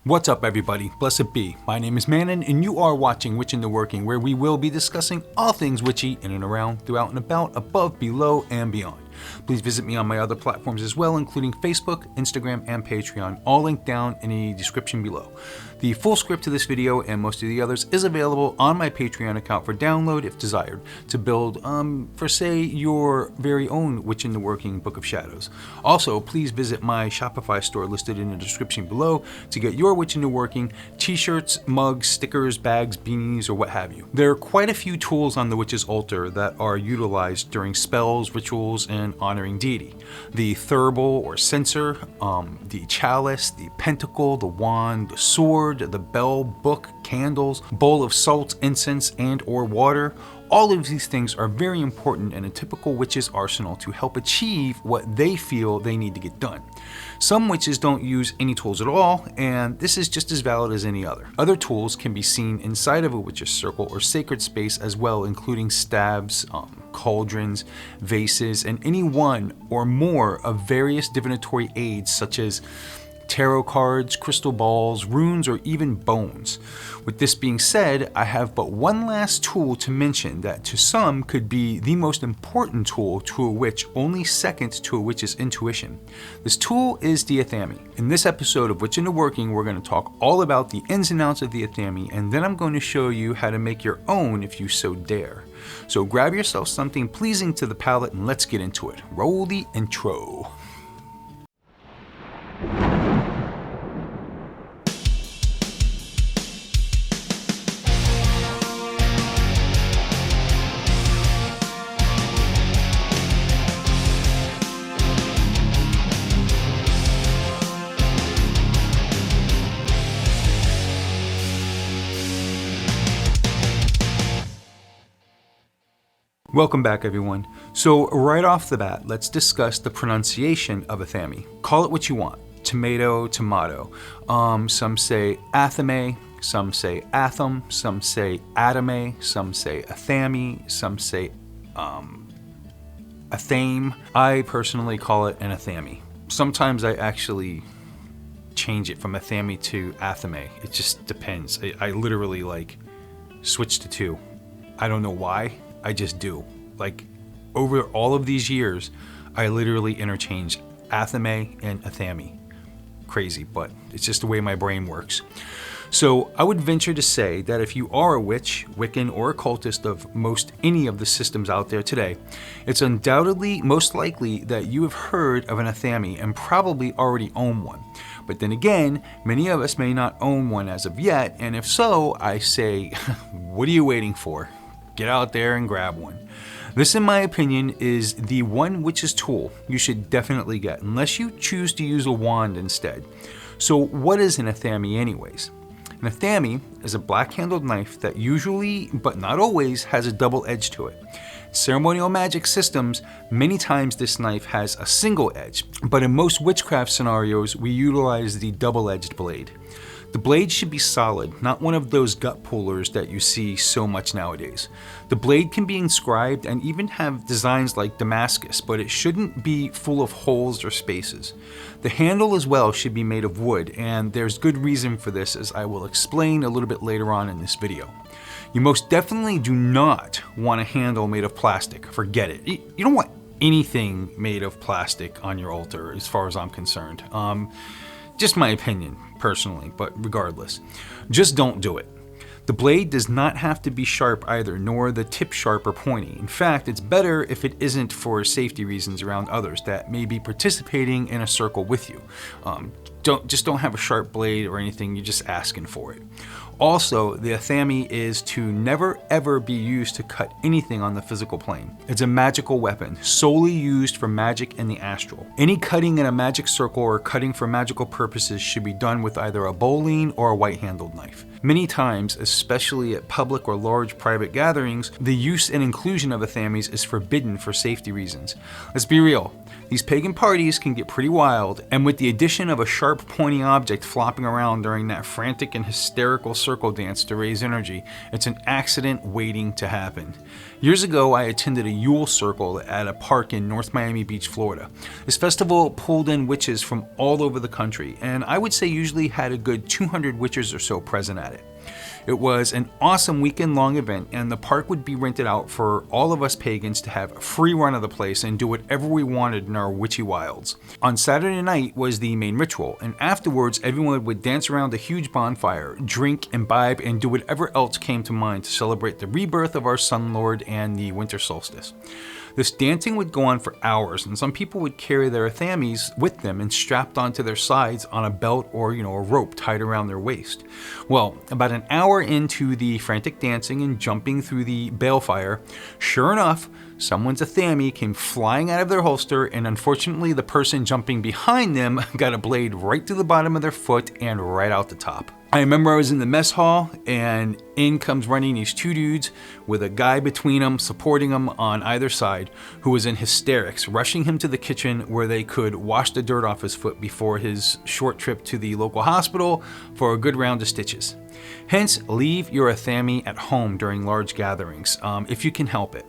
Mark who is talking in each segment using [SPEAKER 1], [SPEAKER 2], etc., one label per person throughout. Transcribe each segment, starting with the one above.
[SPEAKER 1] What's up everybody, blessed be. My name is Manon and you are watching Witch in the Working, where we will be discussing all things witchy in and around, throughout and about, above, below, and beyond. Please visit me on my other platforms as well, including Facebook, Instagram, and Patreon, all linked down in the description below. The full script to this video and most of the others is available on my Patreon account for download if desired, to build, for say, your very own Witch in the Working Book of Shadows. Also, please visit my Shopify store listed in the description below to get your Witch in the Working t-shirts, mugs, stickers, bags, beanies, or what have you. There are quite a few tools on the Witch's altar that are utilized during spells, rituals, and honoring deity. The thurible or censor, the chalice, the pentacle, the wand, the sword, the bell, book, candles, bowl of salt, incense, and or water. All of these things are very important in a typical witch's arsenal to help achieve what they feel they need to get done. Some witches don't use any tools at all, and this is just as valid as any other. Other tools can be seen inside of a witch's circle or sacred space as well, including staves, cauldrons, vases, and any one or more of various divinatory aids such as tarot cards, crystal balls, runes, or even bones. With this being said, I have but one last tool to mention that to some could be the most important tool to a witch, only second to a witch's intuition. This tool is the Athame. In this episode of Witch in the Working, we're going to talk all about the ins and outs of the Athame, and then I'm going to show you how to make your own if you so dare. So grab yourself something pleasing to the palate and let's get into it. Roll the intro. Welcome back everyone. So right off the bat, let's discuss the pronunciation of Athame. Call it what you want. Tomato, tomato. Some say Athame, some say Athame, some say Athame, some say Athame, some say Athame. I personally call it an Athame. Sometimes I actually change it from Athame to Athame. It just depends. I literally switch to two. I don't know why. I just do. Over all of these years, I literally interchange Athame and Athame. Crazy, but it's just the way my brain works. So I would venture to say that if you are a witch, Wiccan, or occultist of any of the systems out there today, it's undoubtedly most likely that you have heard of an Athame and probably already own one. But then again, many of us may not own one as of yet, and if so, I say, what are you waiting for? Get out there and grab one. This, in my opinion, is the one witch's tool you should definitely get, unless you choose to use a wand instead. So what is an Athame anyways? An Athame is a black-handled knife that usually, but not always, has a double edge to it. In ceremonial magic systems, many times this knife has a single edge, but in most witchcraft scenarios, we utilize the double-edged blade. The blade should be solid, not one of those gut pullers that you see so much nowadays. The blade can be inscribed and even have designs like Damascus, but it shouldn't be full of holes or spaces. The handle as well should be made of wood, and there's good reason for this, as I will explain a little bit later on in this video. You most definitely do not want a handle made of plastic. Forget it. You don't want anything made of plastic on your altar, as far as I'm concerned. Just my opinion, personally, but regardless, just don't do it. The blade does not have to be sharp either, nor the tip sharp or pointy. In fact, it's better if it isn't for safety reasons around others that may be participating in a circle with you. Don't have a sharp blade or anything, you're just asking for it. Also, the Athame is to never ever be used to cut anything on the physical plane. It's a magical weapon, solely used for magic and the astral. Any cutting in a magic circle or cutting for magical purposes should be done with either a bowline or a white-handled knife. Many times, especially at public or large private gatherings, the use and inclusion of Athames is forbidden for safety reasons. Let's be real, These pagan parties can get pretty wild, and with the addition of a sharp, pointy object flopping around during that frantic and hysterical circle dance to raise energy, it's an accident waiting to happen. Years ago, I attended a Yule Circle at a park in North Miami Beach, Florida. This festival pulled in witches from all over the country, and I would say usually had a good 200 witches or so present at it. It was an awesome weekend-long event, and the park would be rented out for all of us pagans to have a free run of the place and do whatever we wanted in our witchy wilds. On Saturday night was the main ritual, and afterwards everyone would dance around a huge bonfire, drink, imbibe, and do whatever else came to mind to celebrate the rebirth of our Sun Lord and the winter solstice. This dancing would go on for hours, and some people would carry their Athames with them and strapped onto their sides on a belt or, a rope tied around their waist. Well, about an hour into the frantic dancing and jumping through the balefire, sure enough, someone's Athame came flying out of their holster, and unfortunately the person jumping behind them got a blade right to the bottom of their foot and right out the top. I remember I was in the mess hall, and in comes running these two dudes with a guy between them, supporting him on either side, who was in hysterics, rushing him to the kitchen where they could wash the dirt off his foot before his short trip to the local hospital for a good round of stitches. Hence, leave your Athame at home during large gatherings, if you can help it.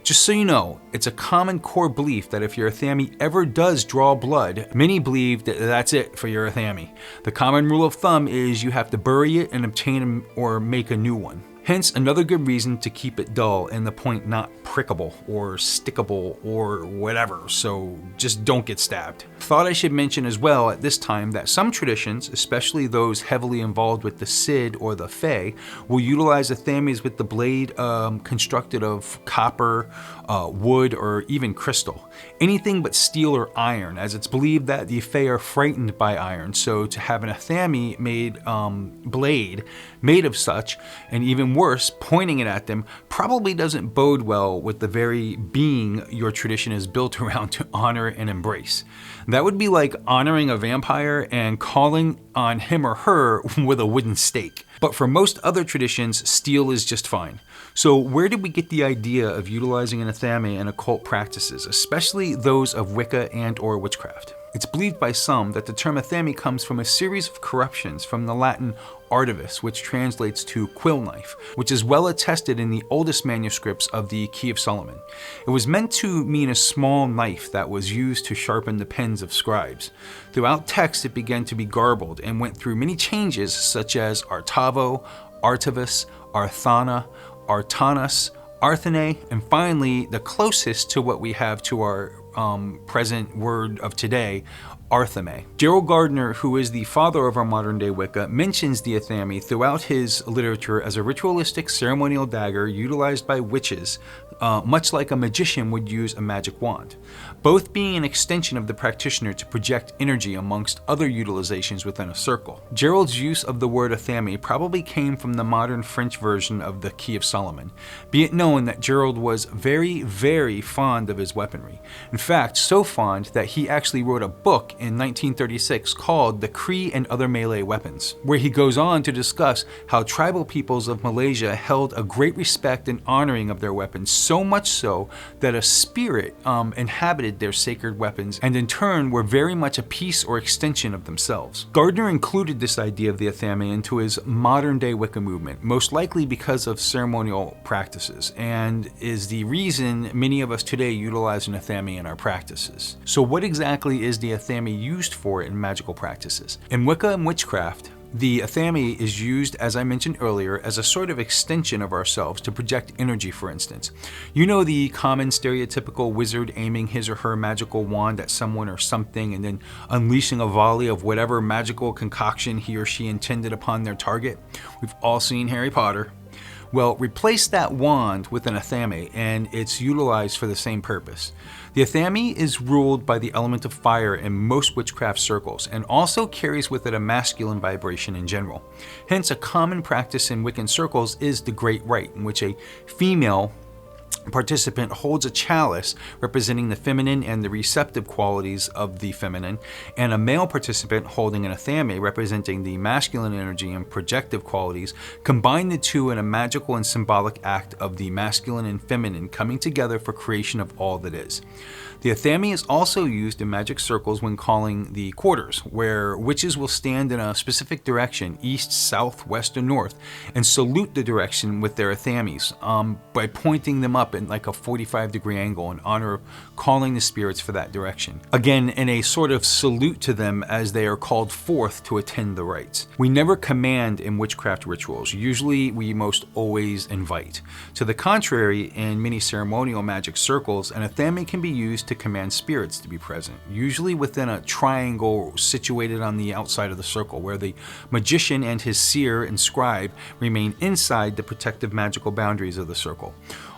[SPEAKER 1] Just so you know, it's a common core belief that if your Athame ever does draw blood, many believe that that's it for your Athame. The common rule of thumb is you have to bury it and obtain or make a new one. Hence, another good reason to keep it dull and the point not prickable or stickable or whatever, so just don't get stabbed. Thought I should mention as well at this time that some traditions, especially those heavily involved with the Cid or the Fae, will utilize Athames with the blade constructed of copper, wood, or even crystal. Anything but steel or iron, as it's believed that the Fae are frightened by iron, so to have an Athame made blade made of such, and even worse, pointing it at them, probably doesn't bode well with the very being your tradition is built around to honor and embrace. That would be like honoring a vampire and calling on him or her with a wooden stake. But for most other traditions, steel is just fine. So where did we get the idea of utilizing an Athame in occult practices, especially those of Wicca and or witchcraft? It's believed by some that the term Athame comes from a series of corruptions from the Latin artivus, which translates to quill knife, which is well attested in the oldest manuscripts of the Key of Solomon. It was meant to mean a small knife that was used to sharpen the pens of scribes. Throughout text, it began to be garbled and went through many changes such as artavo, artivus, arthana, artanas, arthane, and finally the closest to what we have to our present word of today, Athame. Gerald Gardner, who is the father of our modern day Wicca, mentions the Athame throughout his literature as a ritualistic ceremonial dagger utilized by witches, much like a magician would use a magic wand, both being an extension of the practitioner to project energy amongst other utilizations within a circle. Gerald's use of the word Athame probably came from the modern French version of the Key of Solomon, be it known that Gerald was very, very fond of his weaponry. In fact, so fond that he actually wrote a book in 1936 called The Cree and Other Malay Weapons, where he goes on to discuss how tribal peoples of Malaysia held a great respect and honoring of their weapons, so much so that a spirit inhabited their sacred weapons and in turn were very much a piece or extension of themselves. Gardner included this idea of the Athame into his modern day Wicca movement, most likely because of ceremonial practices, and is the reason many of us today utilize an Athame in our practices. So what exactly is the Athame used for in magical practices? In Wicca and witchcraft, the Athame is used, as I mentioned earlier, as a sort of extension of ourselves to project energy, for instance. You know the common stereotypical wizard aiming his or her magical wand at someone or something and then unleashing a volley of whatever magical concoction he or she intended upon their target? We've all seen Harry Potter. Well, replace that wand with an Athame and it's utilized for the same purpose. The Athame is ruled by the element of fire in most witchcraft circles and also carries with it a masculine vibration in general. Hence, a common practice in Wiccan circles is the Great Rite, in which a female participant holds a chalice representing the feminine and the receptive qualities of the feminine, and a male participant holding an Athame representing the masculine energy and projective qualities, combine the two in a magical and symbolic act of the masculine and feminine coming together for creation of all that is. The Athame is also used in magic circles when calling the quarters, where witches will stand in a specific direction, east, south, west, or north, and salute the direction with their Athames by pointing them up in like a 45-degree angle in honor of calling the spirits for that direction. Again, in a sort of salute to them as they are called forth to attend the rites. We never command in witchcraft rituals. Usually we most always invite. To the contrary, in many ceremonial magic circles, an Athame can be used to command spirits to be present, usually within a triangle situated on the outside of the circle, where the magician and his seer and scribe remain inside the protective magical boundaries of the circle.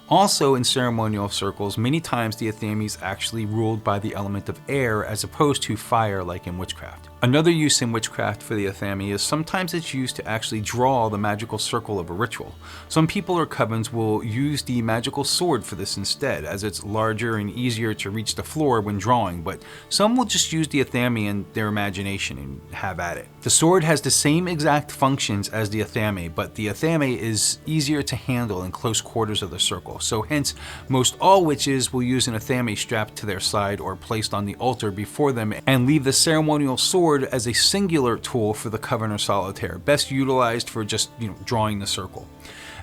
[SPEAKER 1] Also, in ceremonial circles, many times the Athame is actually ruled by the element of air as opposed to fire like in witchcraft. Another use in witchcraft for the Athame is sometimes it's used to actually draw the magical circle of a ritual. Some people or covens will use the magical sword for this instead, as it's larger and easier to reach the floor when drawing, but some will just use the Athame in their imagination and have at it. The sword has the same exact functions as the Athame, but the Athame is easier to handle in close quarters of the circle, so hence most all witches will use an Athame strapped to their side or placed on the altar before them and leave the ceremonial sword as a singular tool for the coven or solitaire, best utilized for just drawing the circle.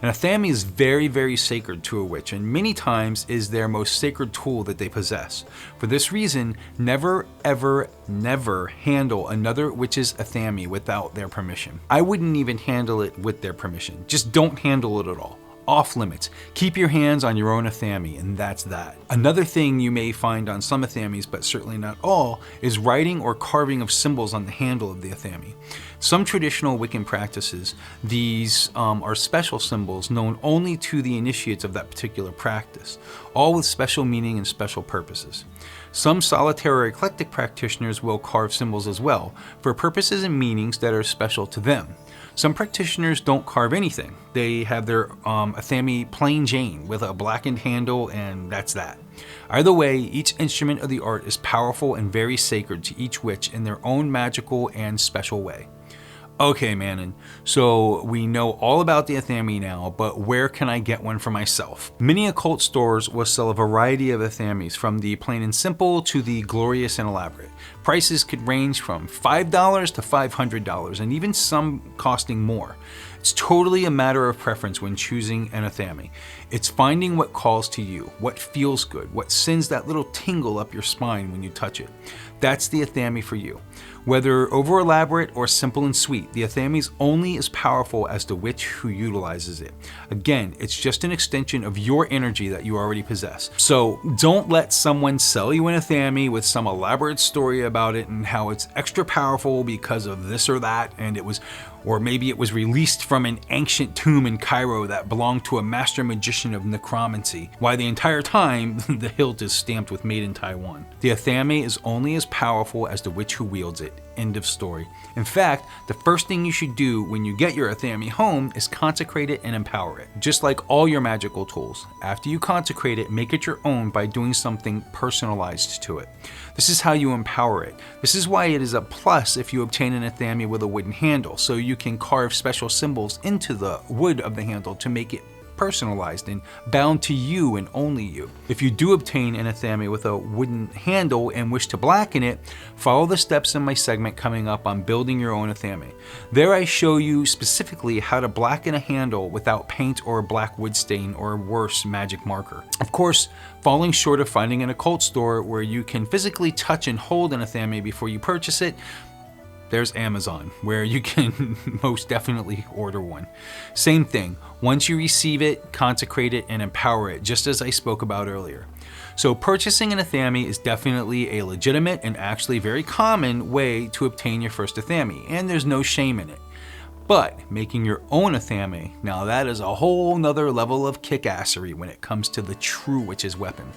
[SPEAKER 1] An Athame is very, very sacred to a witch, and many times is their most sacred tool that they possess. For this reason, never, ever, never handle another witch's Athame without their permission. I wouldn't even handle it with their permission. Just don't handle it at all. Off limits. Keep your hands on your own Athame, and that's that. Another thing you may find on some Athames, but certainly not all, is writing or carving of symbols on the handle of the Athame. Some traditional Wiccan practices, these are special symbols known only to the initiates of that particular practice, all with special meaning and special purposes. Some solitary or eclectic practitioners will carve symbols as well, for purposes and meanings that are special to them. Some practitioners don't carve anything. They have their Athame plain Jane with a blackened handle, and that's that. Either way, each instrument of the art is powerful and very sacred to each witch in their own magical and special way. Okay, Manon, so we know all about the Athame now, but where can I get one for myself? Many occult stores will sell a variety of Athames, from the plain and simple to the glorious and elaborate. Prices could range from $5 to $500, and even some costing more. It's totally a matter of preference when choosing an Athame. It's finding what calls to you, what feels good, what sends that little tingle up your spine when you touch it. That's the Athame for you. Whether over elaborate or simple and sweet, the Athame is only as powerful as the witch who utilizes it. Again, it's just an extension of your energy that you already possess. So don't let someone sell you an Athame with some elaborate story about it and how it's extra powerful because of this or that, and or maybe it was released from an ancient tomb in Cairo that belonged to a master magician of necromancy, while the entire time the hilt is stamped with Made in Taiwan. The Athame is only as powerful as the witch who wields it. End of story. In fact, the first thing you should do when you get your Athame home is consecrate it and empower it, just like all your magical tools. After you consecrate it, make it your own by doing something personalized to it. This is how you empower it. This is why it is a plus if you obtain an Athame with a wooden handle, so you can carve special symbols into the wood of the handle to make it personalized and bound to you and only you. If you do obtain an Athame with a wooden handle and wish to blacken it, follow the steps in my segment coming up on building your own Athame. There I show you specifically how to blacken a handle without paint or a black wood stain or worse, magic marker. Of course, falling short of finding an occult store where you can physically touch and hold an Athame before you purchase it, there's Amazon, where you can most definitely order one. Same thing, once you receive it, consecrate it, and empower it, just as I spoke about earlier. So purchasing an Athame is definitely a legitimate and actually very common way to obtain your first Athame, and there's no shame in it. But making your own Athame, now that is a whole nother level of kick-assery when it comes to the true witch's weapon.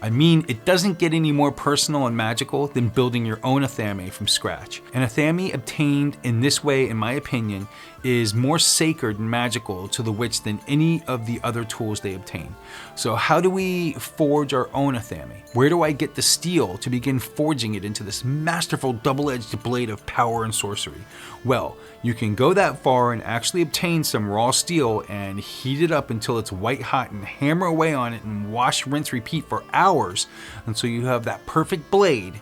[SPEAKER 1] I mean, it doesn't get any more personal and magical than building your own Athame from scratch. An Athame obtained in this way, in my opinion, is more sacred and magical to the witch than any of the other tools they obtain. So how do we forge our own Athame? Where do I get the steel to begin forging it into this masterful double-edged blade of power and sorcery? Well, you can go that far and actually obtain some raw steel and heat it up until it's white hot and hammer away on it and wash, rinse, repeat for hours until you have that perfect blade.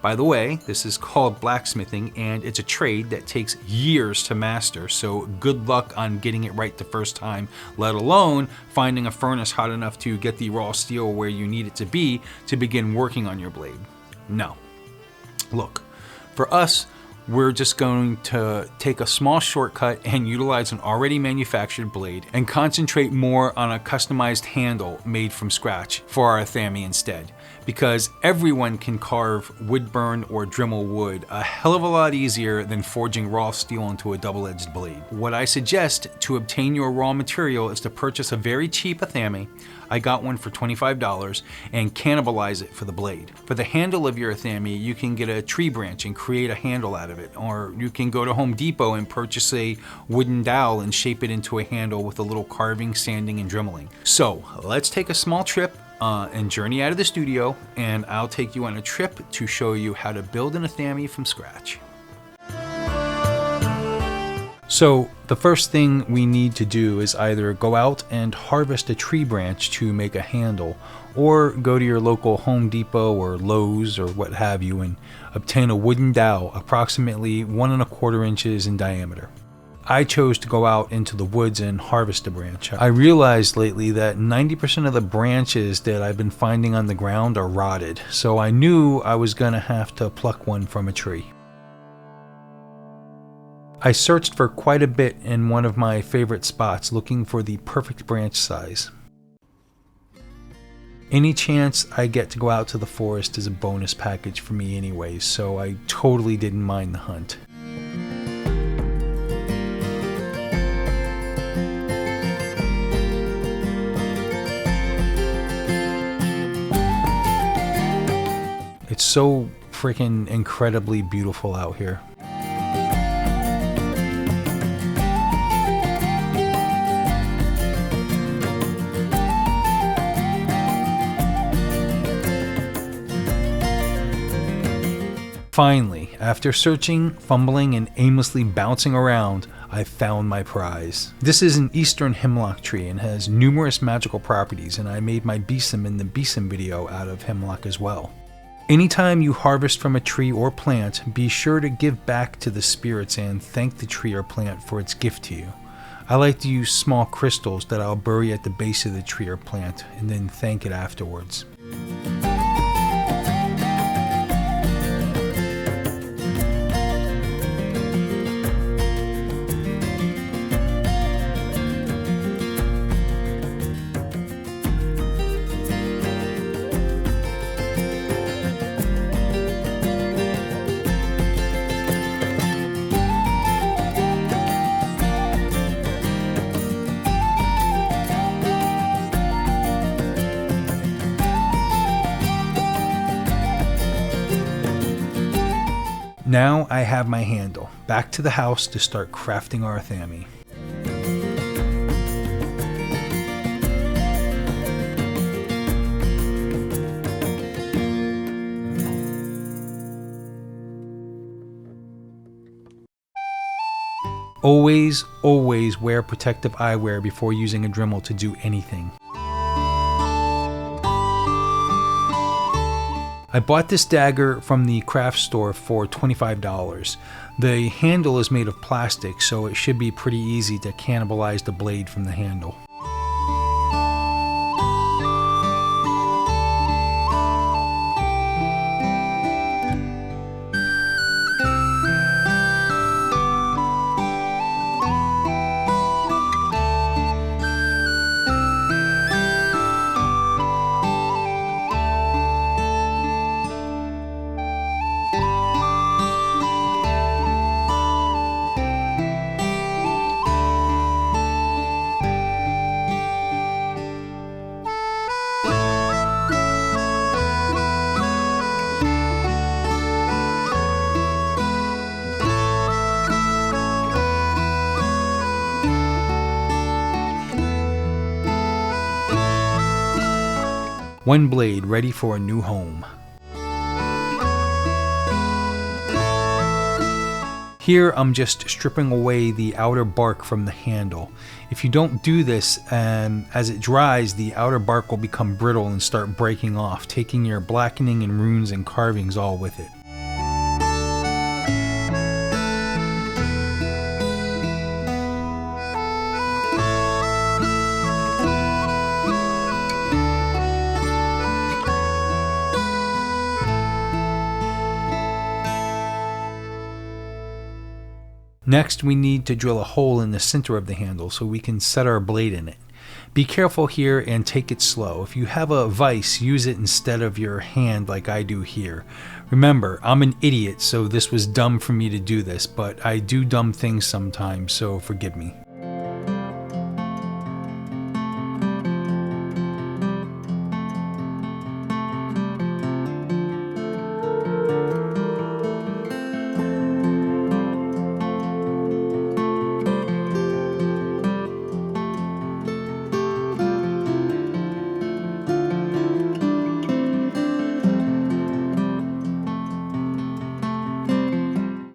[SPEAKER 1] By the way, this is called blacksmithing, and it's a trade that takes years to master, so good luck on getting it right the first time, let alone finding a furnace hot enough to get the raw steel where you need it to be to begin working on your blade. No. Look, for us, we're just going to take a small shortcut and utilize an already manufactured blade and concentrate more on a customized handle made from scratch for our Athame instead. Because everyone can carve wood burn or Dremel wood a hell of a lot easier than forging raw steel into a double-edged blade. What I suggest to obtain your raw material is to purchase a very cheap Athame. I got one for $25 and cannibalize it for the blade. For the handle of your Athame, you can get a tree branch and create a handle out of it, or you can go to Home Depot and purchase a wooden dowel and shape it into a handle with a little carving, sanding, and dremeling. So let's take a small trip and journey out of the studio, and I'll take you on a trip to show you how to build an Athame from scratch. So the first thing we need to do is either go out and harvest a tree branch to make a handle, or go to your local Home Depot or Lowe's or what have you and obtain a wooden dowel approximately 1 1/4 inches in diameter. I chose to go out into the woods and harvest a branch. I realized lately that 90% of the branches that I've been finding on the ground are rotted, so I knew I was gonna have to pluck one from a tree. I searched for quite a bit in one of my favorite spots looking for the perfect branch size. Any chance I get to go out to the forest is a bonus package for me anyways, so I totally didn't mind the hunt. It's so freaking incredibly beautiful out here. Finally, after searching, fumbling, and aimlessly bouncing around, I found my prize. This is an eastern hemlock tree and has numerous magical properties, and I made my besom in the besom video out of hemlock as well. Anytime you harvest from a tree or plant, be sure to give back to the spirits and thank the tree or plant for its gift to you. I like to use small crystals that I'll bury at the base of the tree or plant and then thank it afterwards. Now I have my handle. Back to the house to start crafting our Athame. Always wear protective eyewear before using a Dremel to do anything. I bought this dagger from the craft store for $25. The handle is made of plastic, so it should be pretty easy to cannibalize the blade from the handle. One blade ready for a new home. Here I'm just stripping away the outer bark from the handle. If you don't do this, as it dries, the outer bark will become brittle and start breaking off, taking your blackening and runes and carvings all with it. Next, we need to drill a hole in the center of the handle so we can set our blade in it. Be careful here and take it slow. If you have a vise, use it instead of your hand like I do here. Remember, I'm an idiot, so this was dumb for me to do this, but I do dumb things sometimes, so forgive me.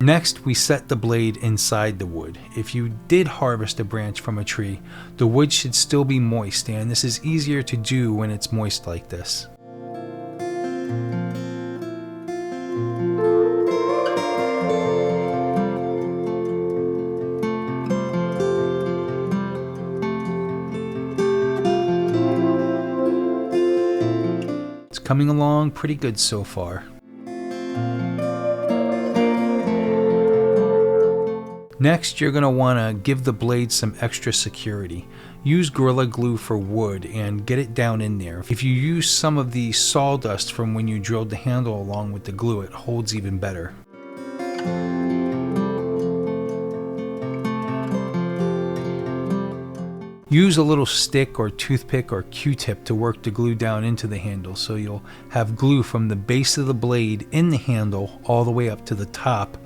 [SPEAKER 1] Next, we set the blade inside the wood. If you did harvest a branch from a tree, the wood should still be moist, and this is easier to do when it's moist like this. It's coming along pretty good so far. Next, you're going to want to give the blade some extra security. Use Gorilla Glue for wood and get it down in there. If you use some of the sawdust from when you drilled the handle along with the glue, it holds even better. Use a little stick or toothpick or Q-tip to work the glue down into the handle so you'll have glue from the base of the blade in the handle all the way up to the top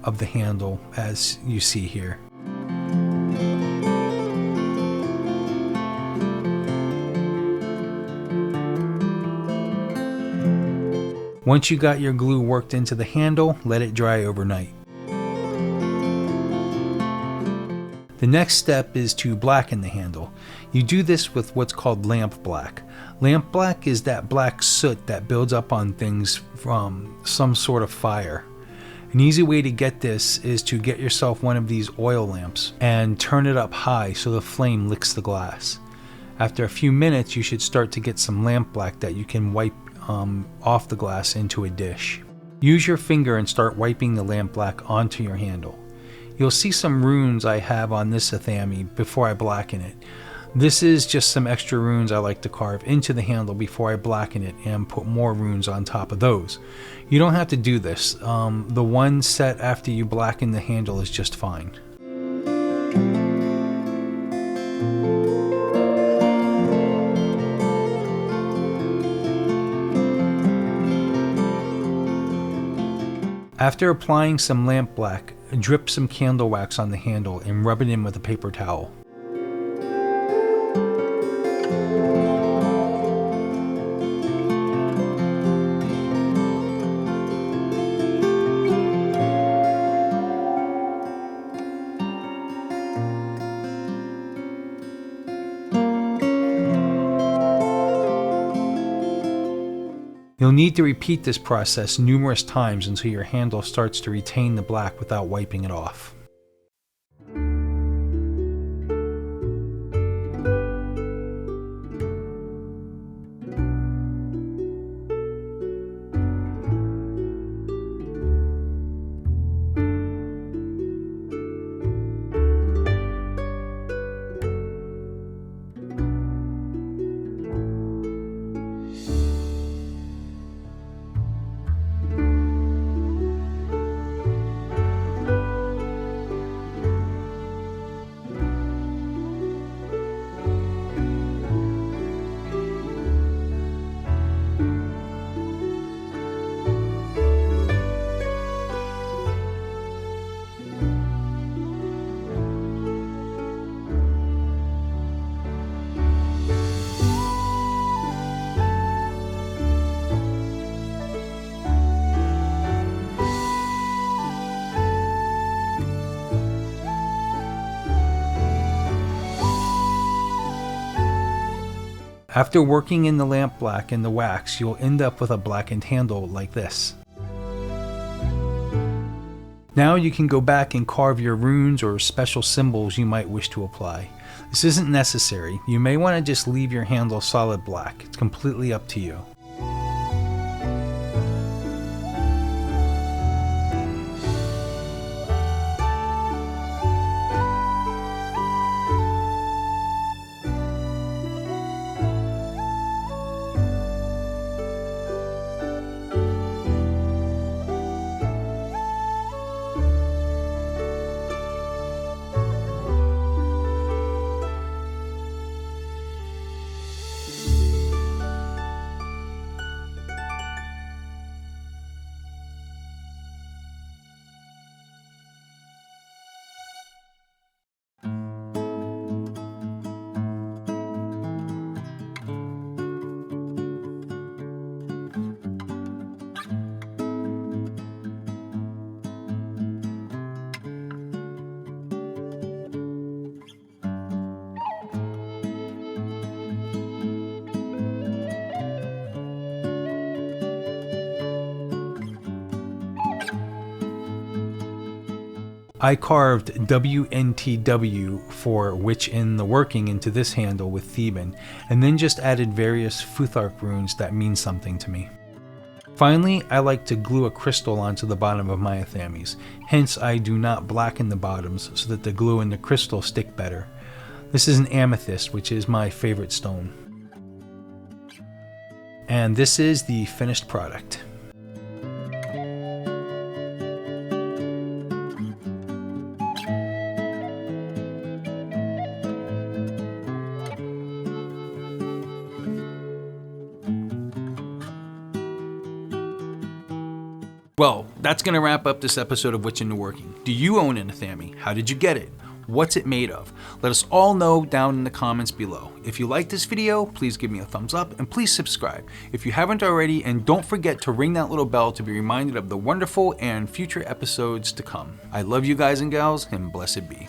[SPEAKER 1] of the handle, as you see here. Once you got your glue worked into the handle, let it dry overnight. The next step is to blacken the handle. You do this with what's called lamp black. Lamp black is that black soot that builds up on things from some sort of fire. An easy way to get this is to get yourself one of these oil lamps and turn it up high so the flame licks the glass. After a few minutes, you should start to get some lamp black that you can wipe off the glass into a dish. Use your finger and start wiping the lamp black onto your handle. You'll see some runes I have on this Athame before I blacken it. This is just some extra runes I like to carve into the handle before I blacken it and put more runes on top of those. You don't have to do this. The one set after you blacken the handle is just fine. After applying some lamp black, drip some candle wax on the handle and rub it in with a paper towel. You'll need to repeat this process numerous times until your handle starts to retain the black without wiping it off. After working in the lamp black and the wax, you'll end up with a blackened handle like this. Now you can go back and carve your runes or special symbols you might wish to apply. This isn't necessary. You may want to just leave your handle solid black. It's completely up to you. I carved WNTW for which in the working into this handle with Theban, and then just added various Futhark runes that mean something to me. Finally, I like to glue a crystal onto the bottom of my Athames, hence I do not blacken the bottoms so that the glue and the crystal stick better. This is an amethyst, which is my favorite stone. And this is the finished product. Well, that's going to wrap up this episode of Witch into Working. Do you own an Athame? How did you get it? What's it made of? Let us all know down in the comments below. If you like this video, please give me a thumbs up and please subscribe if you haven't already, and don't forget to ring that little bell to be reminded of the wonderful and future episodes to come. I love you guys and gals, and blessed be.